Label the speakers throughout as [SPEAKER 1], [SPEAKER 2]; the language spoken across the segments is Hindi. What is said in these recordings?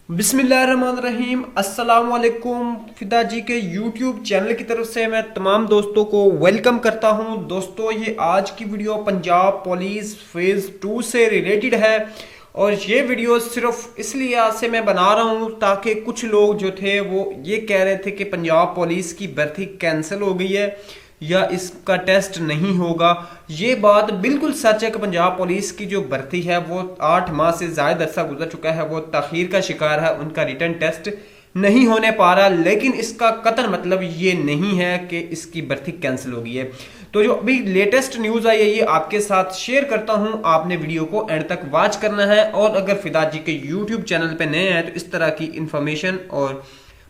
[SPEAKER 1] बिस्मिल्लाहिर्रहमानिर्रहीम अस्सलाम वालेकुम। फिदा जी के यूट्यूब चैनल की तरफ से मैं तमाम दोस्तों को वेलकम करता हूं। दोस्तों, ये आज की वीडियो पंजाब पुलिस फेज़ 2 से रिलेटेड है और ये वीडियो सिर्फ इसलिए आज से मैं बना रहा हूं ताकि कुछ लोग जो थे वो ये कह रहे थे कि पंजाब पुलिस की भर्ती कैंसिल हो गई है या इसका टेस्ट नहीं होगा। ये बात बिल्कुल सच है कि पंजाब पुलिस की जो भर्ती है वो 8 माह से ज़्यादा अरसा गुजर चुका है, वो तखीर का शिकार है, उनका रिटर्न टेस्ट नहीं होने पा रहा। लेकिन इसका कतई मतलब ये नहीं है कि इसकी भर्ती कैंसिल हो गई है। तो जो अभी लेटेस्ट न्यूज़ आई है ये आपके साथ शेयर करता हूं, आपने वीडियो को एंड तक वॉच करना है। और अगर फिदा जी के यूट्यूब चैनल पर नए हैं तो इस तरह की इंफॉर्मेशन और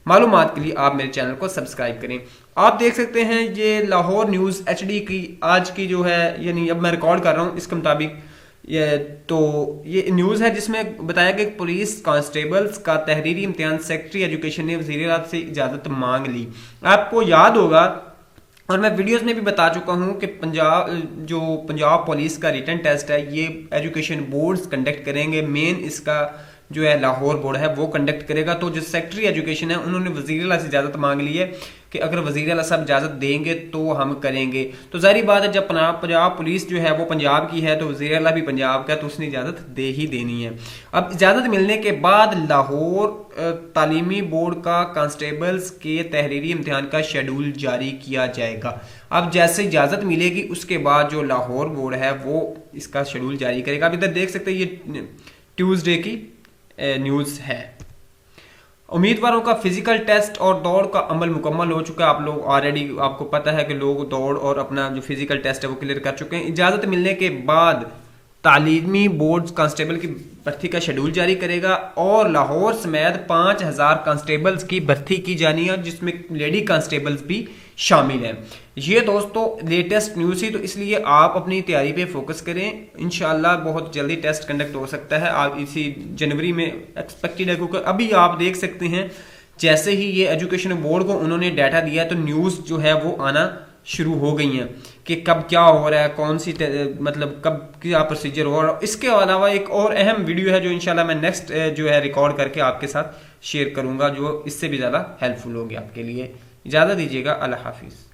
[SPEAKER 1] मालूमात के लिए आप मेरे चैनल को सब्सक्राइब करें। आप देख सकते हैं ये लाहौर न्यूज़ एचडी की आज की जो है, यानी अब मैं रिकॉर्ड कर रहा हूँ इसके मुताबिक ये न्यूज़ है जिसमें बताया कि पुलिस कांस्टेबल्स का तहरीरी इम्तिहान सेक्रेटरी एजुकेशन ने वज़ीर आज़म से इजाज़त मांग ली। आपको याद होगा और मैं वीडियोस में भी बता चुका हूं कि पंजाब पुलिस का रिटर्न टेस्ट है ये एजुकेशन बोर्ड्स कंडक्ट करेंगे। मेन इसका जो है लाहौर बोर्ड है वो कंडक्ट करेगा। तो जो सेक्रेटरी एजुकेशन है उन्होंने वज़ीर आला से इजाज़त मांग ली है कि अगर वज़ीर आला साहब इजाज़त देंगे तो हम करेंगे। तो ज़ाहिर बात है जब पंजाब पुलिस जो है वो पंजाब की है तो वज़ीर आला भी पंजाब का, तो उसने इजाज़त दे ही देनी है। अब इजाज़त मिलने के बाद लाहौर तालीमी बोर्ड का कांस्टेबल्स के तहरीरी इम्तिहान का शेड्यूल जारी किया जाएगा। अब जैसे इजाज़त मिलेगी उसके बाद जो लाहौर बोर्ड है वो इसका शेड्यूल जारी करेगा। अब इधर देख सकते हैं ये ट्यूसडे की न्यूज़ है। उम्मीदवारों का फिजिकल टेस्ट और दौड़ का अमल मुकम्मल हो चुका है। आप लोग ऑलरेडी, आपको पता है कि लोग दौड़ और अपना जो फिजिकल टेस्ट है वो क्लियर कर चुके हैं। इजाज़त मिलने के बाद तालीमी बोर्ड कांस्टेबल की भर्ती का शेड्यूल जारी करेगा और लाहौर समेत 5000 कांस्टेबल्स की भर्ती की जानी है जिसमें लेडी कांस्टेबल्स भी शामिल हैं। ये दोस्तों लेटेस्ट न्यूज़ ही, तो इसलिए आप अपनी तैयारी पे फोकस करें। इंशाल्लाह बहुत जल्दी टेस्ट कंडक्ट हो सकता है, आप इसी जनवरी में एक्सपेक्टेड है। क्योंकि अभी आप देख सकते हैं जैसे ही ये एजुकेशन बोर्ड को उन्होंने डाटा दिया तो न्यूज़ जो है वो आना शुरू हो गई हैं कि कब क्या हो रहा है, कौन सी मतलब कब क्या प्रोसीजर हो रहा है। इसके अलावा एक और अहम वीडियो है जो इंशाल्लाह मैं नेक्स्ट जो है रिकॉर्ड करके आपके साथ शेयर करूंगा, जो इससे भी ज़्यादा हेल्पफुल होगी आपके लिए। इजाज़त दीजिएगा, अल्लाह हाफिज़।